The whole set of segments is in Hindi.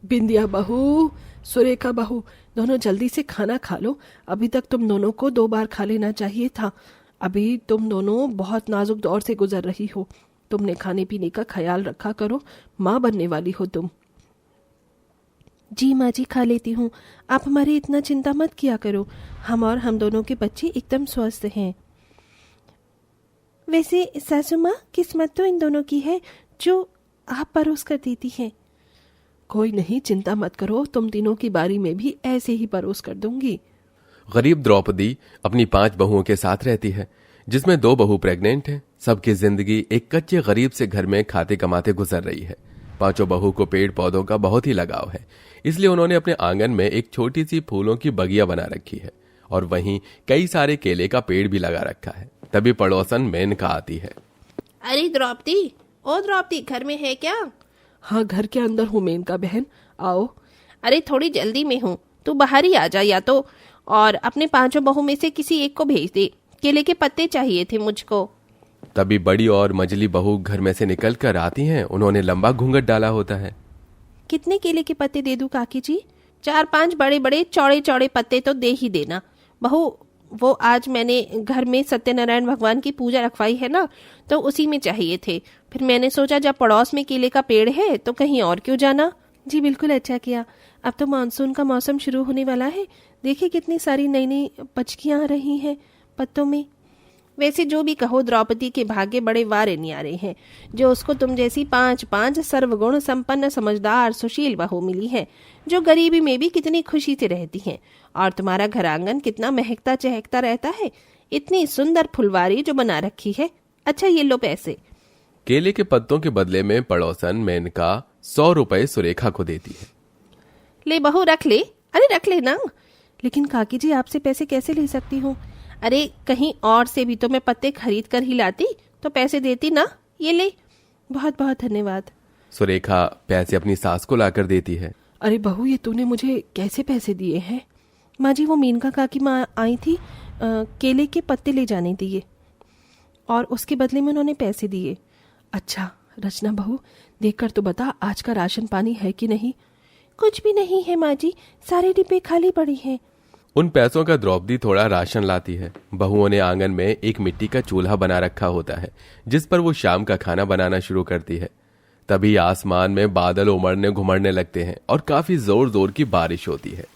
बिंदिया बहू, सुरेखा बहू, दोनों जल्दी से खाना खा लो। अभी तक तुम दोनों को 2 बार खा लेना चाहिए था। अभी तुम दोनों बहुत नाजुक दौर से गुजर रही हो। तुमने खाने पीने का ख्याल रखा करो, माँ बनने वाली हो तुम। जी माँ जी, खा लेती हूँ। आप हमारी इतना चिंता मत किया करो। हम दोनों के बच्चे एकदम स्वस्थ हैं। वैसे सासू माँ, किस्मत तो इन दोनों की है जो आप परोस कर देती हैं। कोई नहीं, चिंता मत करो, तुम तीनों की बारी में भी ऐसे ही परोस कर दूंगी। गरीब द्रौपदी अपनी 5 बहुओं के साथ रहती है, जिसमें 2 बहू प्रेग्नेंट हैं। सबकी जिंदगी एक कच्चे गरीब से घर में खाते कमाते गुजर रही है। 5 बहू को पेड़ पौधों का बहुत ही लगाव है, इसलिए उन्होंने अपने आंगन में एक छोटी सी फूलों की बगिया बना रखी है और वहीं कई सारे केले का पेड़ भी लगा रखा है। तभी पड़ोसन मेनका आती है। अरे द्रौपदी, ओ द्रौपदी, घर में है क्या? हाँ, घर के अंदर हूँ मेनका बहन, आओ। अरे थोड़ी जल्दी में हूँ, तू बाहर ही आ जा या तो, और अपने 5 बहू में से किसी एक को भेज दे। केले के पत्ते चाहिए थे मुझको। तभी बड़ी और मझली बहू घर में से निकल कर आती हैं। उन्होंने लंबा घूंघट डाला होता है। कितने केले के पत्ते दे दूं काकी जी? 4-5 बड़े बड़े चौड़े चौड़े पत्ते तो दे ही देना। बहू, वो आज मैंने घर में सत्यनारायण भगवान की पूजा रखवाई है ना, तो उसी में चाहिए थे। फिर मैंने सोचा जब पड़ोस में केले का पेड़ है तो कहीं और क्यों जाना। जी बिल्कुल, अच्छा किया। अब तो मानसून का मौसम शुरू होने वाला है। देखिए कितनी सारी नई नई पचकियां आ रही हैं पत्तों में। वैसे जो भी कहो, द्रौपदी के भाग्य बड़े वारे न्यारे हैं जो उसको तुम जैसी 5 सर्वगुण संपन्न समझदार सुशील बहू मिली है, जो गरीबी में भी कितनी खुशी से रहती हैं। और तुम्हारा घर आंगन कितना महकता चहकता रहता है। इतनी सुंदर फुलवारी जो बना रखी है। अच्छा, ये लो पैसे। केले के पत्तों के बदले में पड़ोसन मेनका 100 रुपए सुरेखा को देती है। ले बहू, रख ले। अरे रख ले ना। लेकिन काकी जी, आपसे पैसे कैसे ले सकती हूँ? अरे कहीं और से भी तो मैं पत्ते खरीद कर ही लाती तो पैसे देती ना। ये ले। बहुत बहुत धन्यवाद। सुरेखा पैसे अपनी सास को लाकर देती है। अरे बहू, ये तूने मुझे कैसे पैसे दिए हैं? माँ जी, वो मेनका काकी माँ आई थी, केले के पत्ते ले जाने दिए और उसके बदले में उन्होंने पैसे दिए। अच्छा रचना बहू, देखकर तो बता, आज का राशन पानी है कि नहीं? कुछ भी नहीं है माँ जी, सारे डिब्बे खाली पड़ी हैं। उन पैसों का द्रौपदी थोड़ा राशन लाती है। बहुओं ने आंगन में एक मिट्टी का चूल्हा बना रखा होता है, जिस पर वो शाम का खाना बनाना शुरू करती है। तभी आसमान में बादल उमड़ने घुमड़ने लगते हैं और काफी जोर जोर की बारिश होती है।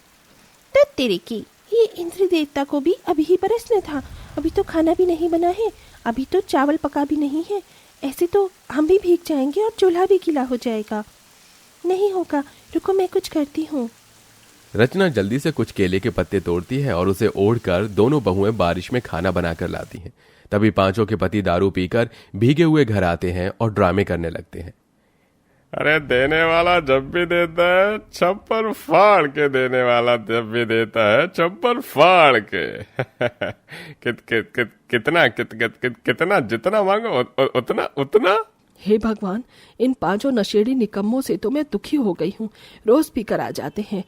तेरे की, ये इंद्र देवता को भी अभी ही बरसने था। अभी तो खाना भी नहीं बना है, अभी तो चावल पका भी नहीं है। ऐसे तो हम भी भीग जाएंगे और चूल्हा भी गीला हो जाएगा। नहीं होगा, रुको मैं कुछ करती हूँ। रचना जल्दी से कुछ केले के पत्ते तोड़ती है और उसे ओढ़कर दोनों बहुएं बारिश में खाना बनाकर लाती हैं। तभी 5 के पति दारू पीकर भीगे हुए घर आते हैं और ड्रामे करने लगते हैं। अरे देने वाला जब भी देता है छप्पर फाड़ के देने वाला जब भी देता है छप्पर फाड़ के कितना जितना मांगो उतना उतना। हे भगवान, इन 5 नशेड़ी निकम्मों से तो मैं दुखी हो गई हूँ। रोज पीकर आ जाते हैं।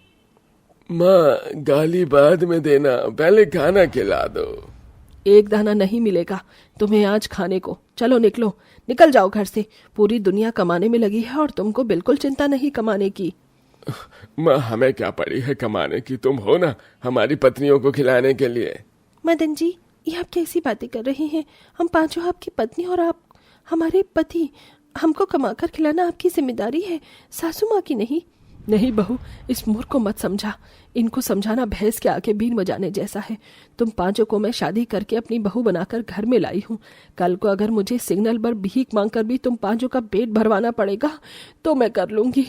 माँ, गाली बाद में देना, पहले खाना खिला दो। एक दाना नहीं मिलेगा तुम्हें आज खाने को। चलो निकलो, निकल जाओ घर से। पूरी दुनिया कमाने में लगी है और तुमको बिल्कुल चिंता नहीं कमाने की। माँ, हमें क्या पड़ी है कमाने की, तुम हो ना हमारी पत्नियों को खिलाने के लिए। मदन जी, ये आप कैसी बातें कर रहे हैं? हम 5 आपकी पत्नी और आप हमारे पति। हमको कमाकर खिलाना आपकी जिम्मेदारी है, सासू माँ की नहीं। नहीं बहू, इस मूर्ख को मत समझा। इनको समझाना भैंस के आगे बीन बजाने जैसा है। तुम 5 को मैं शादी करके अपनी बहू बनाकर घर में लाई हूँ। कल को अगर मुझे सिग्नल पर भीख मांगकर भी तुम 5 का पेट भरवाना पड़ेगा तो मैं कर लूंगी।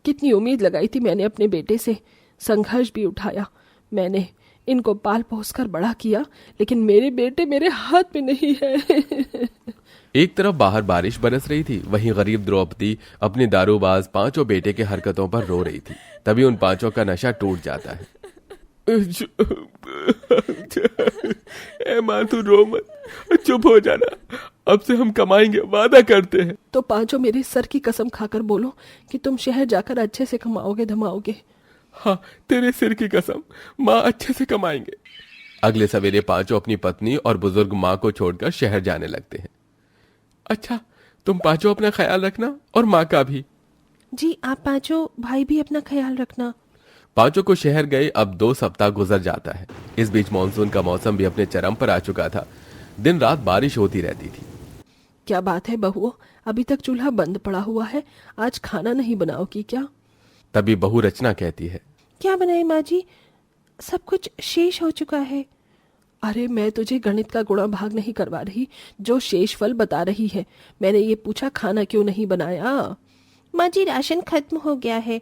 कितनी उम्मीद लगाई थी मैंने अपने बेटे से, संघर्ष भी उठाया मैंने, इनको पाल पोस कर बड़ा किया, लेकिन मेरे बेटे मेरे हाथ में नहीं है। एक तरफ बाहर बारिश बरस रही थी, वहीं गरीब द्रौपदी अपनी दारूबाज 5 बेटे के हरकतों पर रो रही थी। तभी उन 5 का नशा टूट जाता है। ए माँ, तू रो मत, चुप हो जाना। अब से हम कमाएंगे, वादा करते हैं। तो 5 मेरे सर की कसम खाकर बोलो कि तुम शहर जाकर अच्छे से कमाओगे धमाओगे। हाँ, तेरे सिर की कसम, माँ अच्छे से कमाएंगे। अगले सवेरे 5 अपनी पत्नी और बुजुर्ग माँ को छोड़कर शहर जाने लगते हैं। अच्छा, तुम 5 अपना ख्याल रखना और माँ का भी। जी आप पांचों भाई भी अपना ख्याल रखना। पांचों को शहर गए अब 2 सप्ताह गुजर जाता है। इस बीच मानसून का मौसम भी अपने चरम पर आ चुका था। दिन रात बारिश होती रहती थी। क्या बात है बहुओं, अभी तक चूल्हा बंद पड़ा हुआ है, आज खाना नहीं बनाओगी क्या? तभी बहू रचना कहती है, क्या बनाए माँ जी, सब कुछ शेष हो चुका है। अरे मैं तुझे गणित का गुणा भाग नहीं करवा रही जो शेषफल बता रही है। मैंने ये पूछा खाना क्यों नहीं बनाया। माँ जी राशन खत्म हो गया है।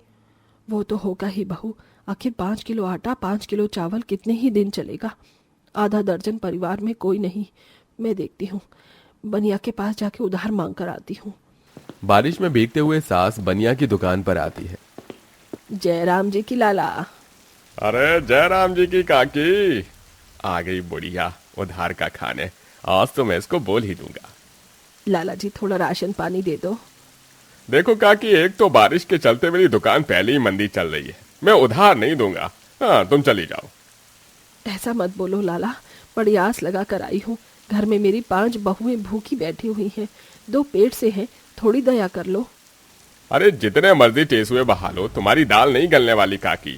वो तो होगा ही बहू, आखिर 5 किलो आटा 5 किलो चावल कितने ही दिन चलेगा। आधा दर्जन परिवार में कोई नहीं। मैं देखती हूँ, बनिया के पास जाके उधार मांग कर आती हूँ। बारिश में भीगते हुए सास बनिया की दुकान पर आती है। जयराम जी की लाला। अरे जयराम जी की काकी आ गई बुढ़िया उधार का खाने। आज तो मैं इसको बोल ही दूंगा। लाला जी थोड़ा राशन पानी दे दो। देखो काकी, एक तो बारिश के चलते मेरी दुकान पहले ही मंदी चल रही है, मैं उधार नहीं दूंगा। हाँ तुम चली जाओ। ऐसा मत बोलो लाला, बड़ी आस लगा कर आई हूँ। घर में मेरी 5 बहुएं भूखी बैठी हुई हैं, 2 पेट से हैं, थोड़ी दया कर लो। अरे जितने मर्जी टेसुए बहा लो, तुम्हारी दाल नहीं गलने वाली काकी।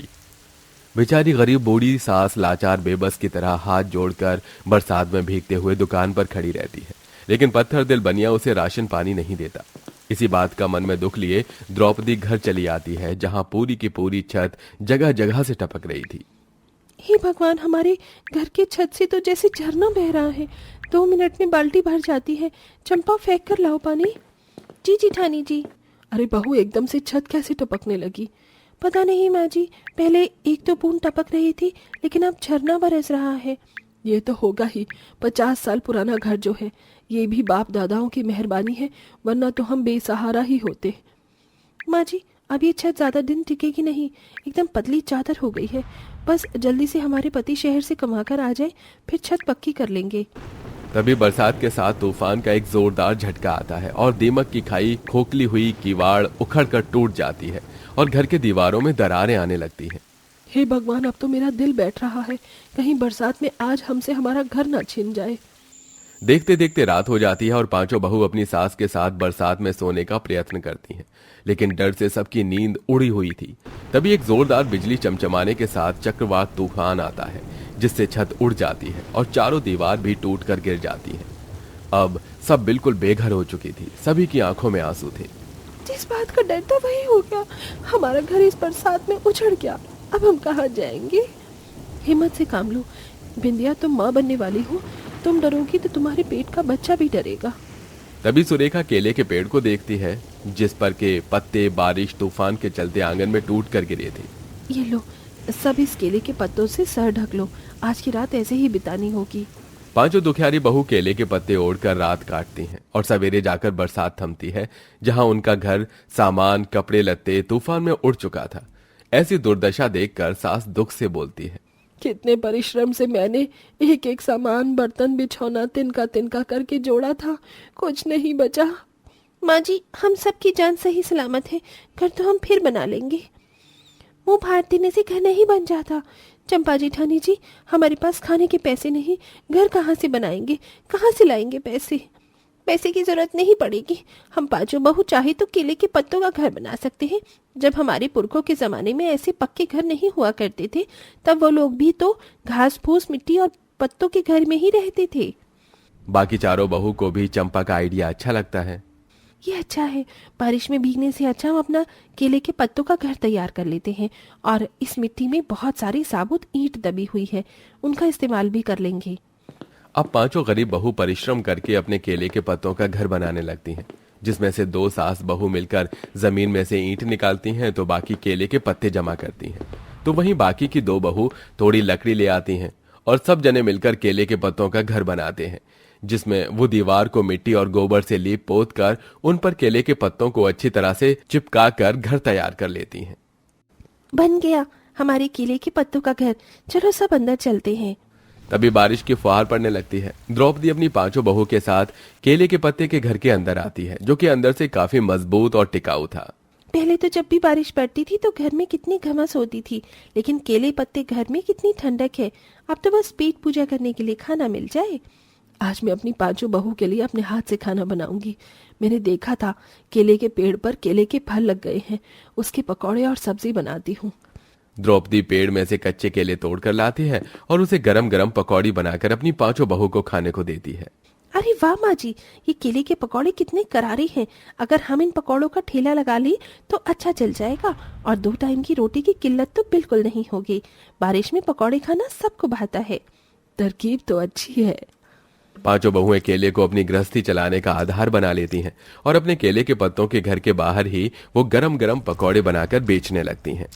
बेचारी गरीब बूढ़ी सास लाचार बेबस की तरह हाथ जोड़कर बरसात में भीगते हुए दुकान पर खड़ी रहती है, लेकिन पत्थर दिल बनिया उसे राशन पानी नहीं देता। इसी बात का मन में दुख लिए द्रौपदी घर चली आती है, जहां पूरी की पूरी छत जगह जगह से टपक रही थी। हे भगवान, हमारे घर की छत से तो जैसे झरना बह रहा है। 2 मिनट में बाल्टी भर जाती है। चंपा फेंक कर लाओ पानी। जी जेठानी जी। अरे बहू, एकदम से छत कैसे टपकने लगी? पता नहीं माँ जी, पहले एक तो बूंद टपक रही थी, लेकिन अब झरना बरस रहा है। ये तो होगा ही, 50 साल पुराना घर जो है, ये भी बाप दादाओं की मेहरबानी है, वरना तो हम बेसहारा ही होते। माँ जी अब ये छत ज्यादा दिन टिकेगी नहीं, एकदम पतली चादर हो गई है। बस जल्दी से हमारे पति शहर से कमा कर आ जाए, फिर छत पक्की कर लेंगे। तभी बरसात के साथ तूफान का एक जोरदार झटका आता है और दीमक की खाई खोखली हुई किवाड़ उखड़कर टूट जाती है और घर के दीवारों में दरारें आने लगती हैं। हे भगवान, अब तो मेरा दिल बैठ रहा है, कहीं बरसात में आज हमसे हमारा घर ना छिन जाए। देखते देखते रात हो जाती है और पांचों बहू अपनी सास के साथ बरसात में सोने का प्रयत्न करती हैं, लेकिन डर से सबकी नींद उड़ी हुई थी। तभी एक जोरदार बिजली चमचमाने के साथ चक्रवात तूफान आता है, जिससे छत उड़ जाती है और चारों दीवार भी टूटकर गिर जाती है। अब सब बिल्कुल बेघर हो चुकी थी, सभी की आंखों में आंसू थे। जिस बात का डर था वही हो गया, हमारा घर इस बरसात में उछड़ गया। अब हम कहाँ जाएंगे? हिम्मत से काम लो बिंदिया, तुम माँ बनने वाली हो, तुम डरोगी तो तुम्हारे पेट का बच्चा भी डरेगा। तभी सुरेखा केले के पेड़ को देखती है, जिस पर के पत्ते बारिश तूफान के चलते आंगन में टूट कर गिरे थे। ये लो, सब इस केले के पत्तों से सर ढक लो, आज की रात ऐसे ही बितानी होगी। पांचों दुखियारी बहू केले के पत्ते ओढ़कर रात काटती हैं और सवेरे जाकर बरसात थमती है, जहां उनका घर, सामान, कपड़े लत्ते तूफान में उड़ चुका था। ऐसी दुर्दशा देखकर सास दुख से बोलती है, कितने परिश्रम से मैंने एक एक सामान, बर्तन, बिछौना तिनका तिनका करके जोड़ा था, कुछ नहीं बचा। माँ जी हम सबकी जान सही सलामत है, घर तो हम फिर बना लेंगे। मुंह फाड़ देने से घर नहीं बन जाता। चंपा जेठानी जी, हमारे पास खाने के पैसे नहीं, घर कहाँ से बनाएंगे, कहाँ से लाएंगे पैसे? पैसे की जरूरत नहीं पड़ेगी, हम पांचों बहू चाहे तो केले के पत्तों का घर बना सकते हैं। जब हमारे पुरखों के जमाने में ऐसे पक्के घर नहीं हुआ करते थे, तब वो लोग भी तो घास फूस, मिट्टी और पत्तों के घर में ही रहते थे। बाकी चारों बहू को भी चंपा का आइडिया अच्छा लगता है। ये अच्छा है, बारिश में भीगने से अच्छा हम अपना केले के पत्तों का घर तैयार कर लेते हैं, और इस मिट्टी में बहुत सारी साबुत ईंट दबी हुई है, उनका इस्तेमाल भी कर लेंगे। अब पांचों गरीब बहू परिश्रम करके अपने केले के पत्तों का घर बनाने लगती हैं, जिसमें से 2 सास बहू मिलकर जमीन में से ईंट निकालती हैं तो बाकी केले के पत्ते जमा करती हैं। तो वहीं बाकी की 2 बहू थोड़ी लकड़ी ले आती हैं और सब जने मिलकर केले के पत्तों का घर बनाते हैं, जिसमें वो दीवार को मिट्टी और गोबर से लीप पोत कर उन पर केले के पत्तों को अच्छी तरह से चिपका कर घर तैयार कर लेती हैं। बन गया हमारे केले के पत्तों का घर, चलो सब अंदर चलते हैं। तभी बारिश की फुहार पड़ने लगती है। द्रौपदी अपनी पांचों बहू के साथ केले के पत्ते के घर के अंदर आती है, जो कि अंदर से काफी मजबूत और टिकाऊ था। पहले तो जब भी बारिश पड़ती थी तो घर में कितनी घमस होती थी, लेकिन केले पत्ते घर में कितनी ठंडक है। अब तो बस पेट पूजा करने के लिए खाना मिल जाए। आज मैं अपनी पांचों बहू के लिए अपने हाथ से खाना बनाऊंगी। मैंने देखा था केले के पेड़ पर केले के फल लग गए हैं, उसके पकौड़े और सब्जी बनाती हूँ। द्रौपदी पेड़ में से कच्चे केले तोड़कर लाती है और उसे गरम गरम पकौड़ी बनाकर अपनी पांचों बहू को खाने को देती है। अरे वाह माँ जी, ये केले के पकौड़े कितने करारे हैं। अगर हम इन पकौड़ों का ठेला लगा लें तो अच्छा चल जाएगा और 2 टाइम की रोटी की किल्लत तो बिल्कुल नहीं होगी। बारिश में पकौड़े खाना सबको भाता है। तरकीब तो अच्छी है। पांचों बहुएं केले को अपनी गृहस्थी चलाने का आधार बना लेती हैं और अपने केले के पत्तों के घर के बाहर ही वो गरम गरम पकौड़े बनाकर बेचने लगती हैं।